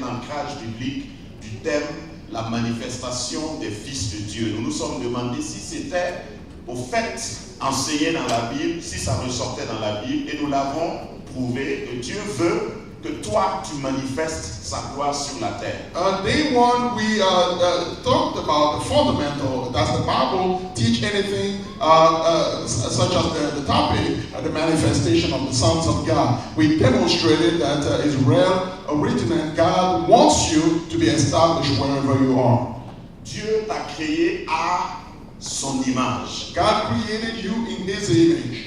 ancrage biblique du thème la manifestation des fils de Dieu. Nous nous sommes demandé si c'était au fait enseigné dans la Bible, si ça ressortait dans la Bible, et nous l'avons prouvé que Dieu veut que toi tu manifestes sa gloire sur la terre. Day one, we talked about the fundamental. Does the Bible teach anything such as the topic, the manifestation of the sons of God? We demonstrated that is real, original, and God wants you to be established wherever you are. Dieu t'a créé à son image. God created you in His image.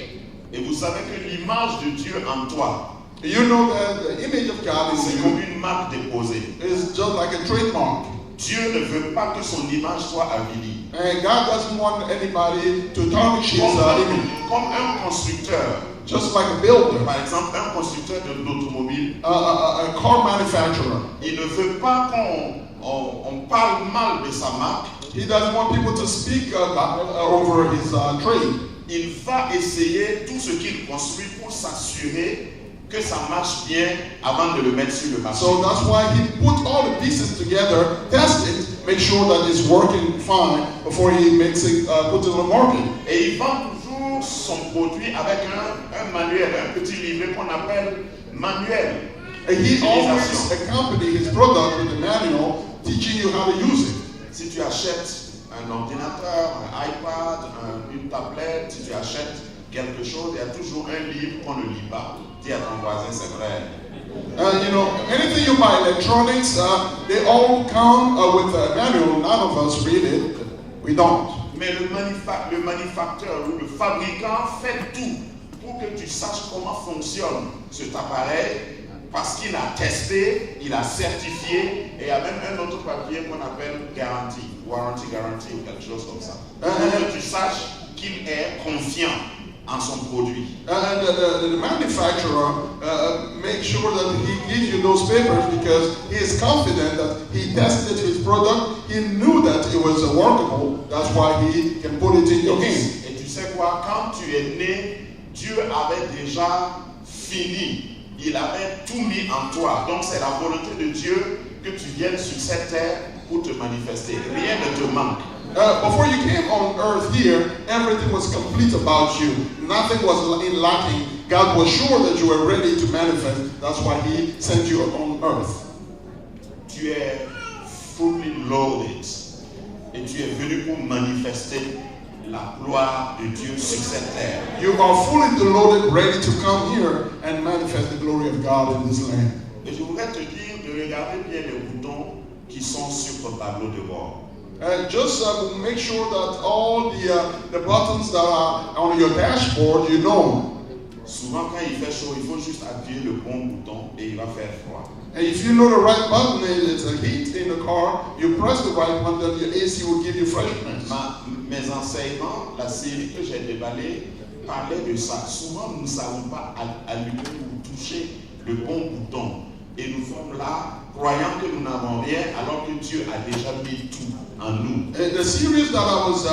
Et vous savez que l'image de Dieu en toi, You know that the image of God is c'est in comme you. une marque déposée. It's just like a trademark. Dieu ne veut pas que son image soit avilie. And God doesn't want anybody to tarnish His image. Comme un constructeur, Just like a builder, par exemple un constructeur d'automobile, a car manufacturer. il ne veut pas qu'on parle mal de sa marque. He doesn't want people to speak over his trade. Il va essayer tout ce qu'il construit pour s'assurer que ça marche bien avant de le mettre sur le marché. So that's why he put all the pieces together, test it, make sure that it's working fine before he makes it, put it on the market. Et il vend toujours son produit avec un manuel, un petit livret qu'on appelle manuel. And he always accompany his product with a manual teaching you how to use it. Si tu achètes un ordinateur, un iPad, une tablette, si tu achètes quelque chose, il y a toujours un livre qu'on ne lit pas. Dis à ton voisin, c'est vrai. You know, anything you buy, electronics, they all come with a manual. None of us read it. We don't. Mais le manufacteur ou le fabricant fait tout pour que tu saches comment fonctionne cet appareil parce qu'il a testé, il a certifié et il y a même un autre papier qu'on appelle garantie, warranty guarantee ou quelque chose comme ça. Pour que tu saches qu'il est confiant en son produit. And the manufacturer makes sure that he gives you those papers because he is confident that he tested his product. He knew that it was workable. That's why he can put it in your hand. Et tu sais quoi, quand tu es né, Dieu avait déjà fini. Il avait tout mis en toi. Donc c'est la volonté de Dieu que tu viennes sur cette terre pour te manifester. Rien ne te manque. Before you came on earth here, everything was complete about you. Nothing was lacking. God was sure that you were ready to manifest. That's why He sent you on earth. Tu es fully loaded. Et tu es venu pour manifester la gloire de Dieu sur cette terre. You are fully loaded, ready to come here and manifest the glory of God in this land. Et je voudrais te dire de regarder bien les boutons qui sont sur ton tableau de bord. Just make sure that all the buttons that are on your dashboard, you know. Souvent quand il fait chaud, il faut juste appuyer le bon bouton et il va faire froid. And if you know the right button, it's a heat in the car, you press the right button, then your AC will give you freshness. Mes enseignements, la série que j'ai déballée, parlait de ça. Souvent, nous ne savons pas allumer ou toucher le bon bouton. Et nous sommes là, croyant que nous n'avons rien, alors que Dieu a déjà mis tout en nous. The series that I was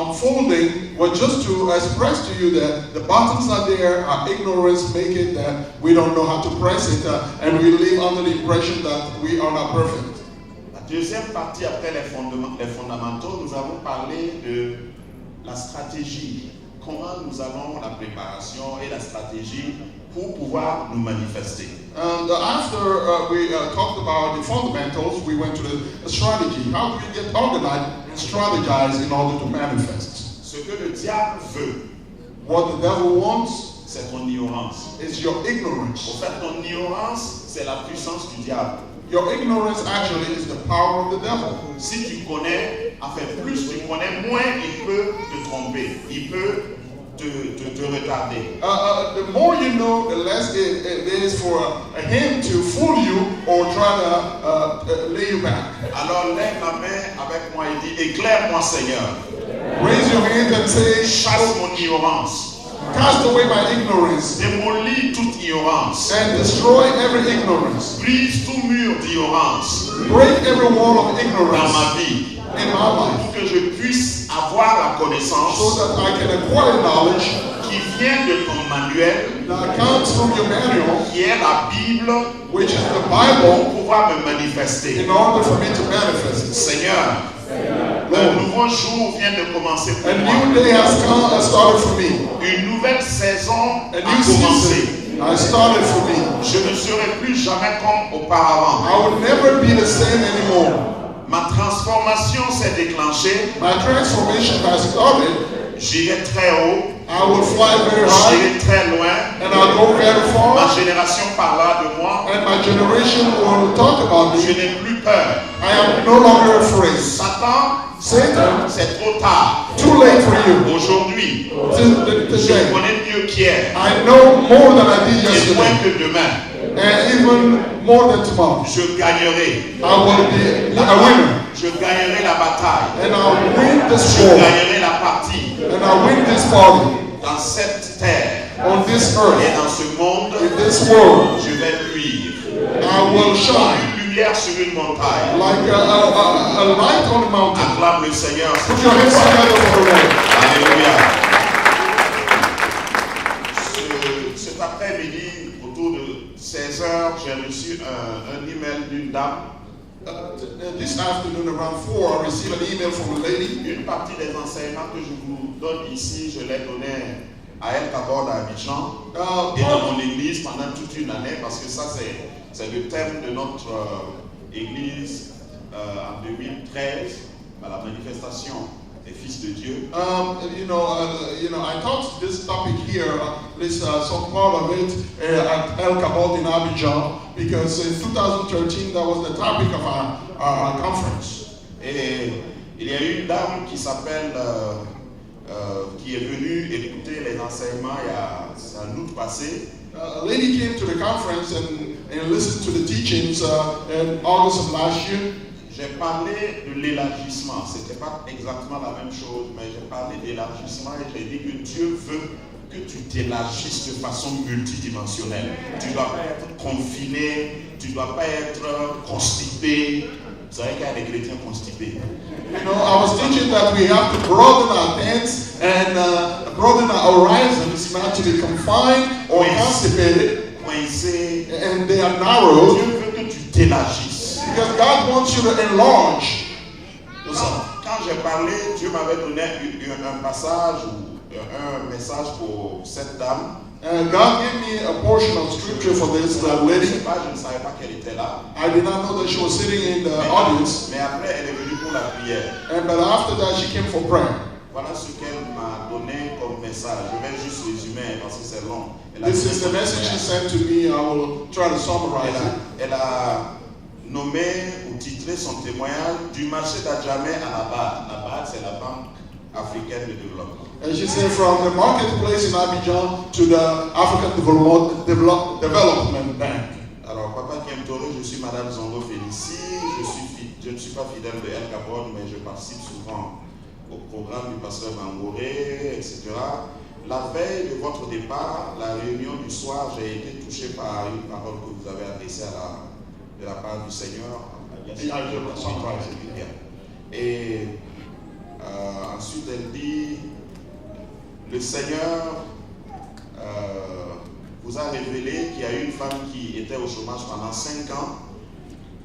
unfolding was just to express to you that the buttons are there, our ignorance make it that we don't know how to press it, and we live under the impression that we are not perfect. La deuxième partie, après les fondamentaux, nous avons parlé de la stratégie. Comment nous avons la préparation et la stratégie pour pouvoir nous manifester. And after we talked about the fundamentals, we went to the strategy. How do we get organized and strategize in order to manifest? Ce que le diable veut, what the devil wants, c'est ton ignorance. Is your ignorance. En fait, ton ignorance, c'est la puissance du diable. Your ignorance actually is the power of the devil. Si tu connais, enfin plus tu connais, moins il peut te tromper. Il peut te retarder. The more you know, the less it is for him to fool you or try to lay you back. Alors lève la main avec moi et dis, éclaire-moi Seigneur. Raise your hand and say, chasse mon ignorance. Cast away my ignorance. Démolis toute ignorance. And destroy every ignorance. Brise tout mur d'ignorance. Break every wall of ignorance. Dans ma vie. In my life. Pour que je puisse avoir la connaissance. So that I can acquire knowledge. Qui vient de ton manuel, that comes from your manual, qui est la Bible, which is the pour Bible, pouvoir me manifester. in order for me to manifest it. Seigneur, un nouveau jour vient de commencer pour A moi. new day has started for me. Une nouvelle saison A a new commencé. season has started for me. Je ne serai plus jamais comme auparavant. I will never be the same anymore. Ma transformation s'est déclenchée. My transformation has started. J'irai très haut, I will fly very high, j'irai très loin. and I'll go very Ma far, génération parlera de moi. and my generation will talk about Je me. n'ai plus peur. I am no longer afraid. Satan, Satan, c'est trop tard. too late for you. Aujourd'hui, Today, je connais mieux qu'hier. I know more than I did Et moins yesterday, que demain. and even more than tomorrow. Je gagnerai. I will be a winner, Je gagnerai la bataille. and I'll win this Je war, gagnerai la partie and I'll win this party dans cette terre on this et earth, dans ce monde. in this world. Je vais luire. I will Comme shine une lumière sur une montagne. like a light on the mountain. Acclame le Seigneur. Put your hands together for the Lord. Alléluia. Cet après-midi, autour de 16 heures, j'ai reçu un email d'une dame. This afternoon around 4, I received an email from a lady. Une partie des enseignements que je vous donne ici, je l'ai donné à El Kabod à Abidjan et dans mon église pendant toute une année, parce que ça c'est le thème de notre église en 2013 à la manifestation des fils de Dieu. I taught this topic here, some part of it at El Kabod in Abidjan, because in 2013 that was the topic of our conference. Et il y a une dame qui s'appelle, qui est venue écouter les enseignements en août passé. A lady came to the conference and listened to the teachings in August of last year. J'ai parlé de l'élargissement. Ce n'était pas exactement la même chose, mais j'ai parlé d'élargissement et j'ai dit que Dieu veut que tu t'élargisses de façon multidimensionnelle. Tu ne dois pas être confiné, tu ne dois pas être constipé. Vous savez qu'il y a des chrétiens constipés. I was teaching that we have to broaden our tents and broaden our horizons, not to be confined or constipated, Coincé. and they are narrow, Dieu veut que tu t'élargisses. because God wants you to enlarge. Quand j'ai parlé, Dieu m'avait donné un passage ou un message pour cette dame. And God gave me a portion of scripture for this Je lady. ne savais pas qu'elle était là. I did not know that she was sitting in the audience, Mais après, elle est venue pour la prière. but after that she came for prayer. Voilà ce qu'elle m'a donné comme message. Je vais juste résumer parce que c'est long. Elle a This donné is the son message she témoignage. sent to me. I will try to summarize it. Elle a nommé ou titré son témoignage du marché d'Adjamé à la BAD. La BAD, c'est la Banque africaine de développement. And she said, from the marketplace in Abidjan to the African Development Bank. Alors, Papa Kiemtore, je suis Madame Zongo Félicie. Je ne suis pas fidèle de El Kabod, mais je participe souvent au programme du pasteur Bangoré, etc. La veille de votre départ, la réunion du soir, j'ai été touché par une parole que vous avez adressée de la part du Seigneur. Et ensuite, elle dit, le Seigneur vous a révélé qu'il y a une femme qui était au chômage pendant 5 ans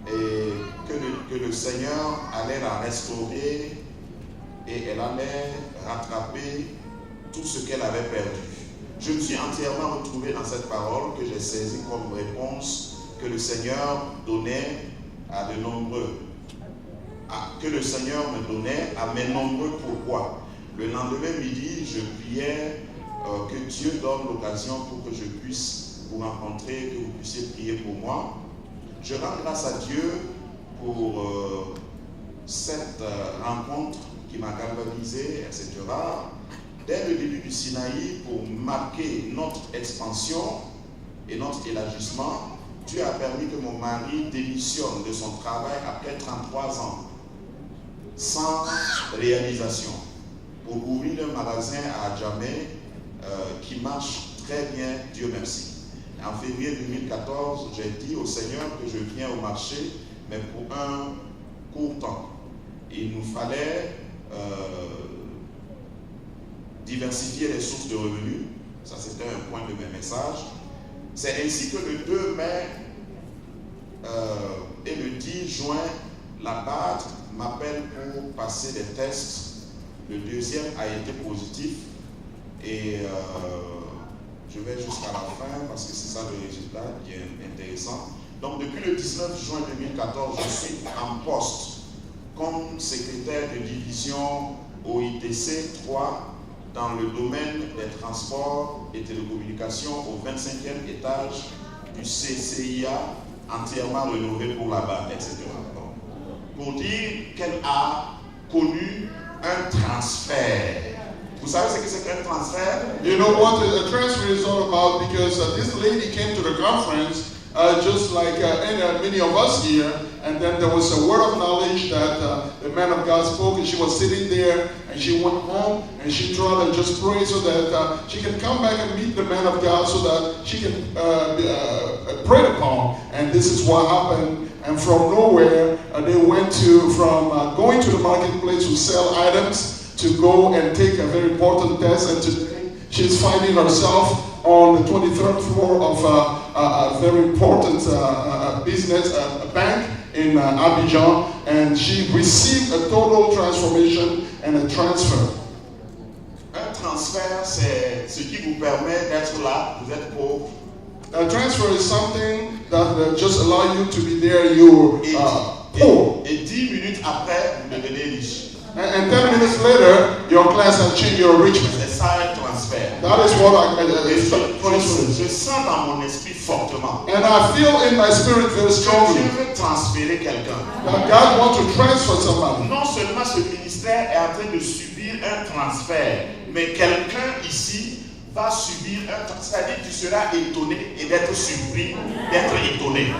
et que le Seigneur allait la restaurer et elle allait rattraper tout ce qu'elle avait perdu. Je me suis entièrement retrouvé dans cette parole que j'ai saisie comme réponse que le Seigneur donnait à de nombreux, que le Seigneur me donnait à mes nombreux pourquoi. Le lendemain midi, je priais que Dieu donne l'occasion pour que je puisse vous rencontrer, que vous puissiez prier pour moi. Je rends grâce à Dieu pour cette rencontre qui m'a galvanisé, etc. Dès le début du Sinaï, pour marquer notre expansion et notre élargissement, Dieu a permis que mon mari démissionne de son travail après 33 ans, sans réalisation, pour ouvrir un magasin à Adjamé qui marche très bien, Dieu merci. En février 2014, j'ai dit au Seigneur que je viens au marché, mais pour un court temps. Il nous fallait diversifier les sources de revenus. Ça, c'était un point de mes messages. C'est ainsi que le 2 mai et le 10 juin, la BAD m'appelle pour passer des tests. Le deuxième a été positif et je vais jusqu'à la fin parce que c'est ça le résultat qui est intéressant. Donc depuis le 19 juin 2014, je suis en poste comme secrétaire de division OITC 3 dans le domaine des transports et télécommunications au 25e étage du CCIA, entièrement rénové pour la BAD, etc. Pour dire qu'elle a connu un transfert. Vous savez ce que c'est qu'un transfert? You know what a transfer is all about, because this lady came to the conference just like many of us here, and then there was a word of knowledge that the man of God spoke, and she was sitting there, and she went home, and she tried to just pray so that she can come back and meet the man of God so that she can pray upon. And this is what happened. And from nowhere, they went from going to the marketplace to sell items to go and take a very important test. And today, she's finding herself on the 23rd floor of a very important business, a bank in Abidjan, and she received a total transformation and a transfer. Un transfert, c'est ce qui vous permet d'être là, vous êtes pauvre. A transfer is something that just allow you to be there. You're poor. Et 10 minutes après, vous devenez riche. And 10 minutes later, your class has changed your richness. C'est ça un transfert. That is what Je sens dans mon esprit fortement. And I feel in my spirit very strongly. Dieu veut transférer quelqu'un. That God wants to transfer somebody. Non seulement ce ministère est en train de subir un transfert, mais quelqu'un ici va subir un transfert. C'est-à-dire que tu seras étonné et d'être surpris, d'être étonné.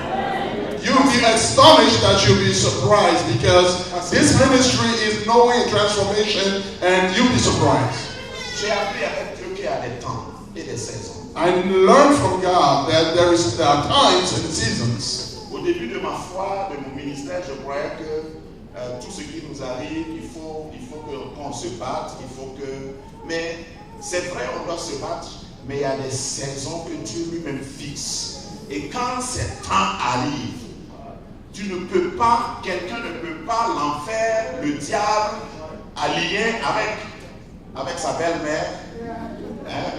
You'll be astonished that you'll be surprised, because this ministry is knowing transformation, and you'll be surprised. J'ai appris avec Dieu qu'il y a des temps et des saisons. I learned from God that there are times and seasons. Au début de ma foi, de mon ministère, je croyais que tout ce qui nous arrive, il faut qu'on se batte, mais c'est vrai, on doit se battre, mais il y a des saisons que Dieu lui-même fixe. Et quand ces temps arrivent, quelqu'un ne peut pas l'enfer, le diable, allié avec sa belle-mère.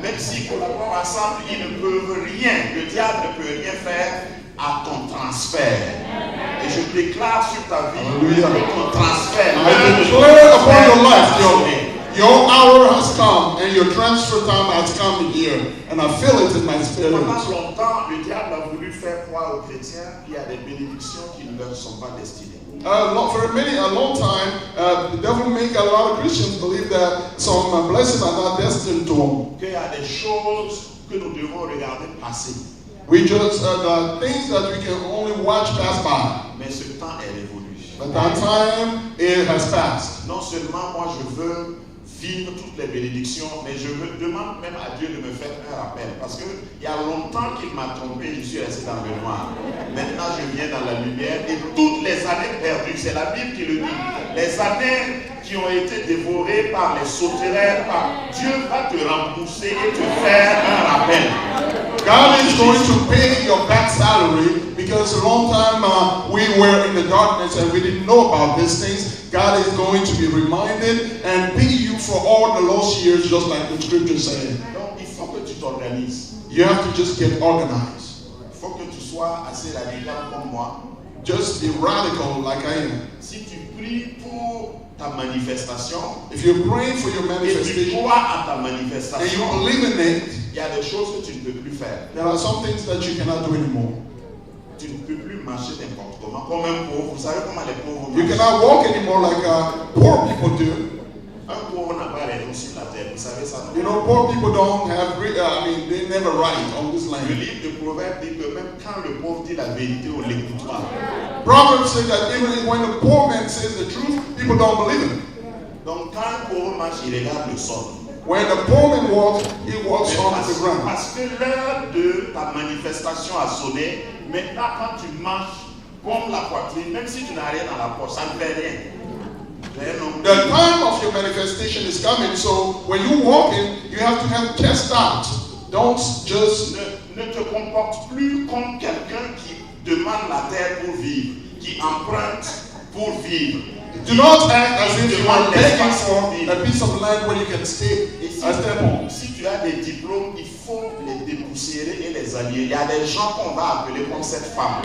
Même s'ils collaborent ensemble, ils ne peuvent rien. Le diable ne peut rien faire à ton transfert. Et je déclare sur ta vie que ton transfert. I declare upon your life, your hour has come and your transfer time has come here. And I feel it in my spirit. Pendant longtemps, le diable a voulu faire croire aux chrétiens qu'il y a des bénédictions qui ne leur sont pas destinées. For a long time, the devil make a lot of Christians believe that some blessings are not destined to them. Qu'il y a des choses que nous devons regarder passer. We just the things that we can only watch pass by. Mais ce temps est révolu. But that time, it has passed. Non seulement moi je veux vivre toutes les bénédictions, mais je demande même à Dieu de me faire un rappel. Parce qu'il y a longtemps qu'il m'a trompé, je suis resté dans le noir. Maintenant je viens dans la lumière et toutes les années perdues, c'est la Bible qui le dit, les années qui ont été dévorées par les sauterelles, Dieu va te rembourser et te faire un rappel. God is going to pay your back salary, because a long time we were in the darkness and we didn't know about these things. God is going to be reminded and pay you for all the lost years, just like the scripture said. Donc il faut que tu t'organises. You have to just get organized. Il faut que tu sois assez radical comme moi. Just be radical like I am. Si tu pries pour ta manifestation, if you're praying for your manifestation, et tu crois à ta and manifestation, you believe in it, il y a des choses que tu ne peux plus faire. there are some things that you cannot do anymore. Tu ne peux plus marcher n'importe comment, comme un pauvre. Vous savez comment les pauvres You marchent? cannot walk anymore like poor people do. Un pauvre n'a pas raison sur la terre. Vous savez ça, non? You know, poor people don't have, they never write on this Le land. livre de Proverbes dit que même quand le pauvre dit la vérité, on l'écoute pas. Proverbs say that even when the poor man says the truth, people don't believe it. Donc quand un pauvre marche, il regarde le sol. When the poor man walks, he walks on the ground. Parce que l'heure de ta manifestation a sonné. Maintenant, quand tu marches comme la poitrine, même si tu n'as rien dans la poche, ça ne fait rien. The time of your manifestation is coming, so when you walk in, you have to have chest out. Don't just ne te comporte plus comme quelqu'un qui demande la terre pour vivre, qui emprunte pour vivre. do not act as if you are begging for a piece of land where you can stay. Si tu as des diplômes, il faut les dépoussiérer et les allier. Il y a des gens qu'on va appeler comme cette femme.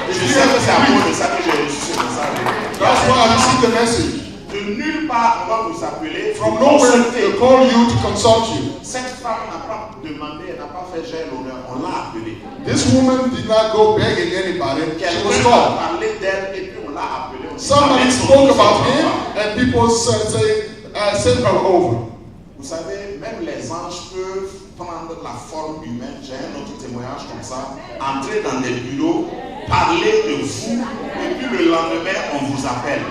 Je sais que c'est à cause de ça que j'ai reçu ce message. That's why I received the message. De nulle part, on va vous appeler. From nowhere, they call you to consult you. Cette femme n'a pas demandé, elle n'a pas fait j'ai l'honneur. On l'a appelée. This woman did not go begging anybody. She was Quelqu'un a called. parlé d'elle et puis on l'a appelée. Somebody spoke about him, and people send her over. Vous savez, même les anges peuvent prendre la forme humaine. J'ai un autre témoignage comme ça. Entrer dans des bureaux, parler de vous, et puis le lendemain, on vous appelle.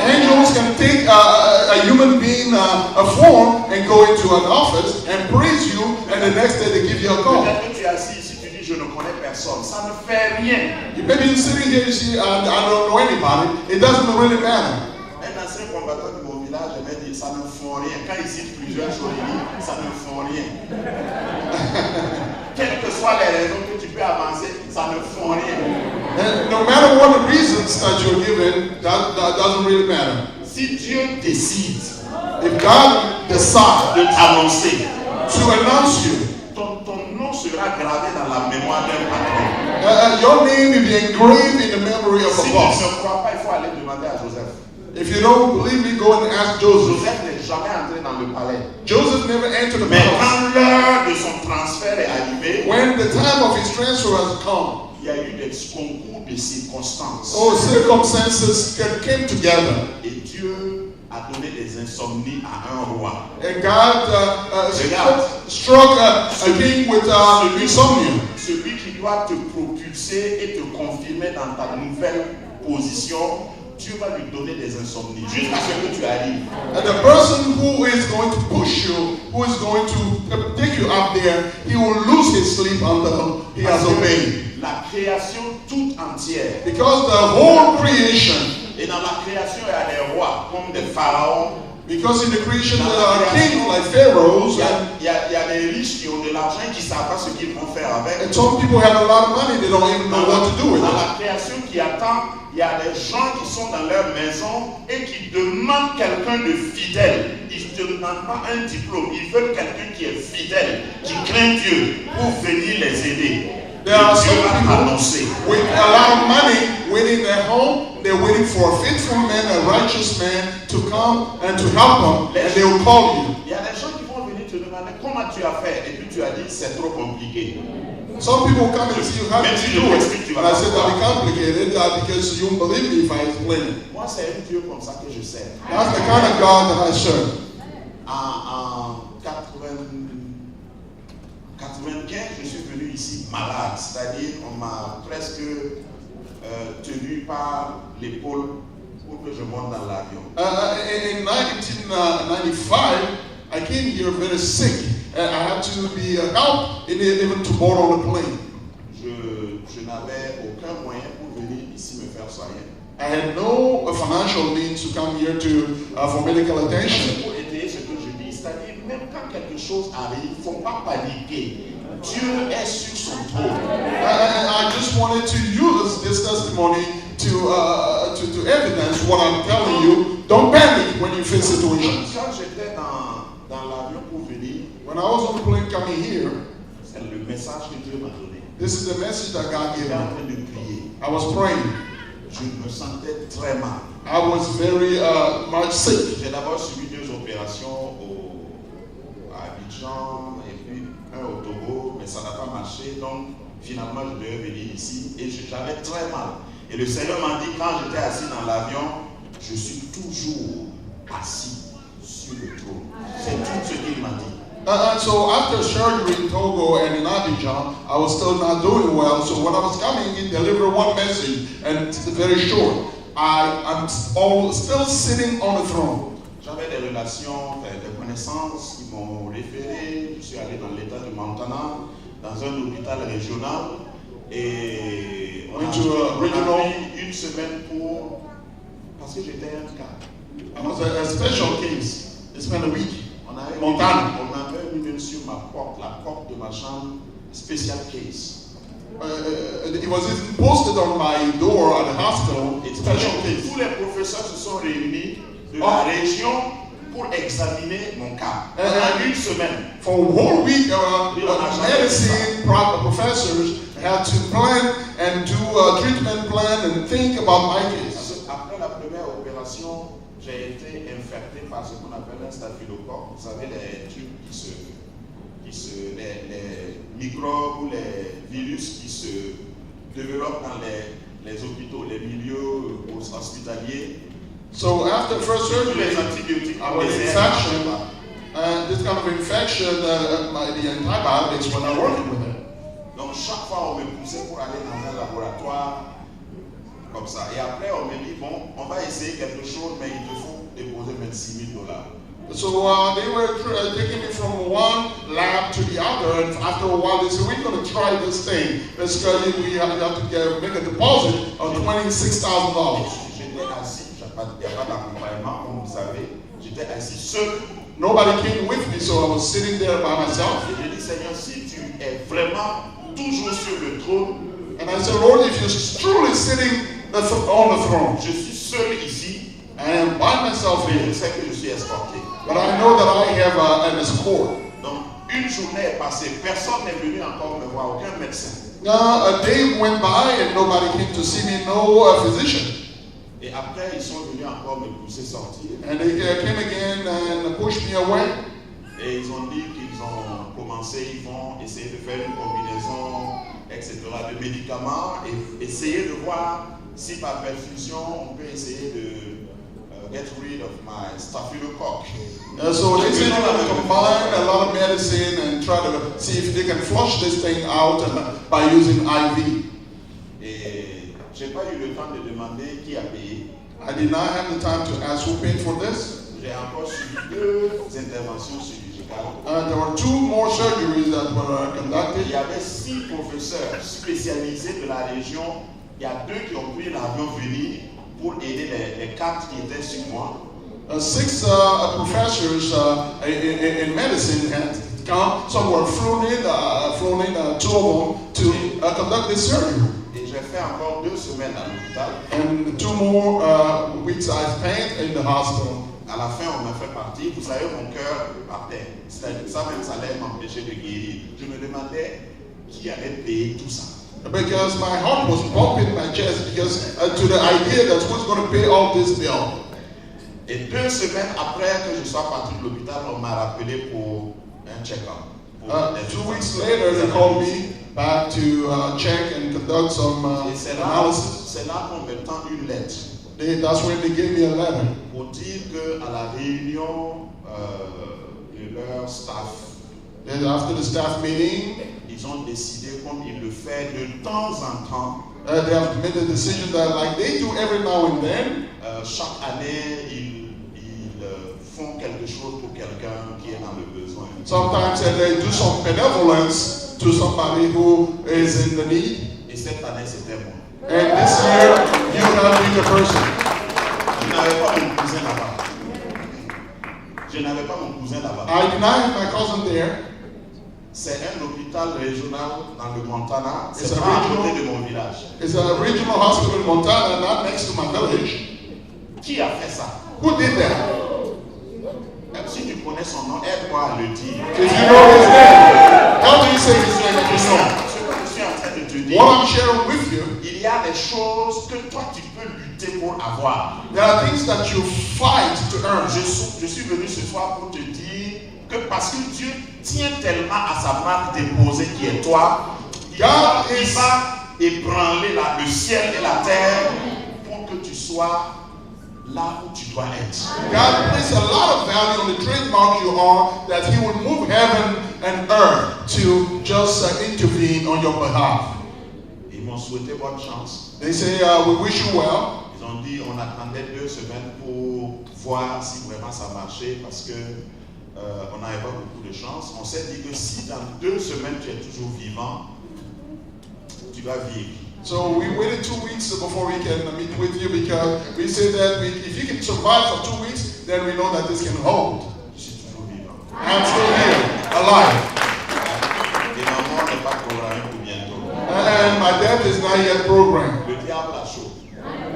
Angels can take a human being, a form, and go into an office and praise you, and the next day they give you a call. Peut-être que tu es assis ici, tu dis je ne connais personne. Ça ne fait rien. Maybe you're sitting here, you see, I don't know anybody. It doesn't really matter. Un ancien combattant de mon village avait dit ça ne font rien. Quand il cite plusieurs choses, il dit ça ne font rien. Quelles que soient les raisons que tu peux avancer, ça ne font rien. And no matter what the reasons that you're given, that doesn't really matter. Si Dieu décide If God decides de t'annoncer, to announce you, ton nom sera gravé dans la mémoire d'un patron. your name will be engraved in the memory of Si a tu boss. ne crois pas, il faut aller demander à Joseph. If you don't believe me, go and ask Joseph. Joseph n'est jamais entré dans le palais. Joseph never entered the Mais palace. quand l'heure de son transfert est arrivée, When the time of his transfer has come, il y a eu des concours de circonstances. all circumstances came together. Et Dieu a donné des insomnies à un roi. And God struck a king with insomnia. Celui qui doit te propulser et te confirmer dans ta nouvelle position, Dieu va lui donner des insomnies jusqu'à ce que tu arrives. And the person who is going to push you, who is going to take you up there, he will lose his sleep until he has obeyed. La création toute entière. Because the whole creation, Et dans la création, il y a des rois comme des pharaons. because in the creation there are kings like pharaohs, Il y a des riches qui ont de l'argent et qui ne savent pas ce qu'ils vont faire avec. and some people have a lot of money, they don't even know what to do with Dans it. la création qui attend, il y a des gens qui sont dans leur maison et qui demandent quelqu'un de fidèle. Ils ne demandent pas un diplôme, ils veulent quelqu'un qui est fidèle, qui craint Dieu pour venir les aider. There are Dieu some va people t'annoncer. with a lot of money waiting at home. They're waiting for a faithful man, a righteous man to come and to help them, and they will call you. Il y a des gens qui vont venir te demander comment tu as fait et puis tu as dit c'est trop compliqué. Some people come and see you, how did you do it? And I said that it's complicated because you won't believe me if I explain it. Moi c'est un Dieu comme ça que je sers. That's the kind of God that I serve. En 95, je suis venu ici malade, c'est-à-dire on m'a presque tenu par l'épaule pour que je monte dans l'avion. In 1995, I came here very sick, and I had to be helped even to board on the plane. Je n'avais aucun moyen pour venir ici me faire soigner. I had no financial means to come here for medical attention. Pour étayer ce que je dis, c'est-à-dire même quand quelque chose arrive, il ne faut pas paniquer. Dieu est sur son trône. I just wanted to use this testimony to evidence what I'm telling you. Don't panic when you face situations. Quand j'étais dans l'avion pour venir, When I was on the plane coming here, c'est le message que Dieu m'a donné. this is the message that God gave J'étais en me. train de prier. I was praying. Je me sentais très mal. I was very much sick. J'ai d'abord subi 2 opérations à Abidjan et puis un au Togo, mais ça n'a pas marché. Donc finalement, je devais venir ici et j'avais très mal. Et le Seigneur m'a dit, quand j'étais assis dans l'avion, je suis toujours assis sur le trône. C'est tout ce qu'il m'a dit. So after surgery in Togo and in Abidjan, I was still not doing well. So when I was coming, he delivered one message, and it's very short. I'm still sitting on the throne. J'avais des relations, des connaissances qui m'ont référé. Je suis allé dans l'état du Montana, dans un hôpital régional. Et on a pris une semaine parce que j'étais un cas. I was a special case. They spent a week. On Montana. On avait mis même sur ma porte, la porte de ma chambre, special case. It was even posted on my door at the hospital. Et Special case. tous les professeurs se sont réunis de la région pour examiner mon cas. En une semaine. For a whole week, medicine professors had to plan and do a treatment plan and think about my case. Après la première opération, j'ai été infecté par ce qu'on appelle un staphylocoque. Vous savez, les trucs les microbes ou les virus qui se développent dans les hôpitaux, les milieux hospitaliers. So after the first surgery, les antibiotiques, I was infection. This kind of infection, the antibiotics were not working with it. Donc chaque fois on me poussait pour aller dans un laboratoire comme ça. Et après on me dit bon, on va essayer quelque chose, mais il te faut déposer $26,000. So they were taking me from one lab to the other, and after a while they said, we're going to try this thing. Let's go, we have to make a deposit of $26,000. J'étais assis, il n'y a pas d'accompagnement, comme vous savez. J'étais assis seul. Nobody came with me, so I was sitting there by myself. Et j'ai dit, Seigneur, si tu es vraiment toujours sur le trône, and I said, Lord, if you're truly sitting on the throne, je suis seul ici, I am by myself here. Je sais que je suis escorté. But I know that I have an escort. Donc, une journée est passée, personne n'est venu encore me voir, aucun médecin. Now, a day went by and nobody came to see me, no physician. Et après, ils sont venus encore me pousser sortir. And they came again and pushed me away. Et ils ont dit qu'ils ont commencé, ils vont essayer de faire une combinaison, etc., de médicaments et essayer de voir si par perfusion on peut essayer de get rid of my staphylococcus. So they said they're going to combine a lot of medicine and try to see if they can flush this thing out by using IV. Et j'ai pas eu le temps de demander qui a payé. I did not have the time to ask who paid for this. J'ai encore suivi 2 interventions chirurgicales. There were 2 more surgeries that were conducted. Il y avait 6 professeurs spécialisés de la région. Il y a 2 qui ont pris l'avion venir pour aider les 4 qui étaient sur moi. 6 professors in medicine had come. Some were flown in 2 of them to conduct this surgery. Et j'ai fait encore 2 semaines à l'hôpital. And 2 more weeks I spent in the hospital. À la fin, on m'a fait partir. Vous savez, mon cœur partait. Ça même, ça allait m'empêcher de guérir. Je me demandais qui allait payer tout ça. Because my heart was pumping my chest because to the idea that who's going to pay all this bill. Et 2 semaines après que je sois parti de l'hôpital, on m'a rappelé pour un check-up. 2 weeks later, they called me back to check and conduct some analysis. C'est là qu'on me tend une lettre. That's when they gave me a letter. Pour dire qu'à la réunion de leur staff, And after the staff meeting, ils ont décidé, comme ils le font de temps en temps, they have made a decision that, like they do every now and then, chaque année, ils font quelque chose pour quelqu'un qui est dans le besoin. sometimes they do some benevolence to somebody who is in the need. Et cette année, c'était moi. And this year, you have been the person. Je n'avais pas mon cousin là-bas. Je n'avais pas mon cousin là-bas. I did not have my cousin there. C'est un hôpital régional dans le Montana. It's C'est a pas à regional- côté de mon village. It's a regional hospital in Montana, not next to my village. Qui a fait ça? Who did that? Même si tu connais son nom, aide-moi à le dire. If you know his name, how do you say his name if you know? Ce que je suis en train de te dire, What I'm sharing with you, il y a des choses que toi tu peux lutter pour avoir. there are things that you fight to earn. Je suis venu ce soir pour te dire que parce que Dieu tient tellement à sa marque déposée qui est toi, il va ébranler le ciel et la terre pour que tu sois là où tu dois être. God placed a lot of value on the trademark you are, that He will move heaven and earth to just intervene on your behalf. Ils m'ont souhaité bonne chance. They say, we wish you well. Ils ont dit on attendait 2 semaines pour voir si vraiment ça marchait parce que on n'avait pas beaucoup de chance. On s'est dit que si dans 2 semaines tu es toujours vivant, tu vas vivre. So we waited 2 weeks before we can meet with you, because we said that if you can survive for 2 weeks, then we know that this can hold. Je suis toujours vivant. I'm still here, alive. Et ma mort n'est pas programmée pour bientôt. And my death is not yet programmed. Le diable a chaud.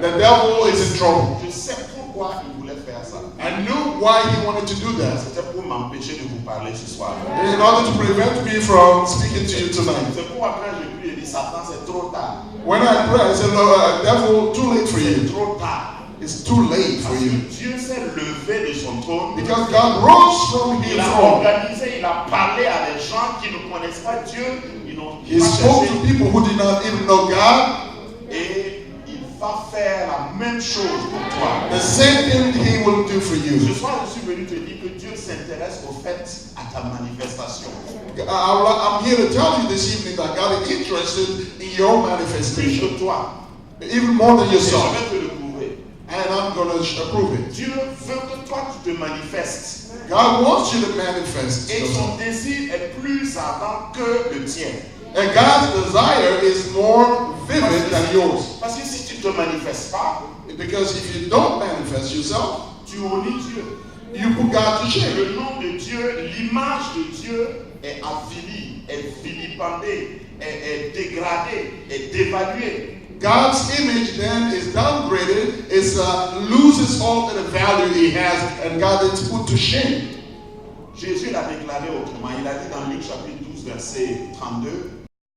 The devil is in trouble. Je sais pourquoi il voulait faire ça. I knew why he wanted to do that. C'était pour m'empêcher de vous parler ce soir. In order to prevent me from speaking to you tonight. C'est pourquoi quand je prie, je dis Satan, c'est trop tard. When I pray, I said, Lord, devil, too late for C'est you. trop tard. It's too late for Parce que you. Dieu s'est levé de son trône. Because God rose from his Il a throne. organisé, il a parlé à des gens qui ne connaissent pas Dieu. Ils n'ont He pas spoke cherché. to people who did not even know God. Et il va faire la même chose pour toi. The same thing he will do for Ce you. soir, je suis venu te dire que Dieu s'intéresse au fait à ta manifestation. I'm here to tell you this evening that God is interested in your Plus manifestation. que toi. Even more than Et je yourself. vais te le prouver. And I'm going to prove it. Dieu veut que toi tu te manifestes. God wants you to manifest. Et son désir est plus ardent que le tien. And God's desire is more vivid than yours. Parce que si tu ne te manifestes pas, Because if you don't manifest yourself, tu honnis Dieu. you put God to Et shame. le nom de Dieu, l'image de Dieu est avilie, est vilipendée, est dégradée, est dévaluée. God's image then is downgraded, loses all the value he has, and God is put to shame. Jésus l'a déclaré autrement. Il a dit dans Luc chapitre 12, verset 32,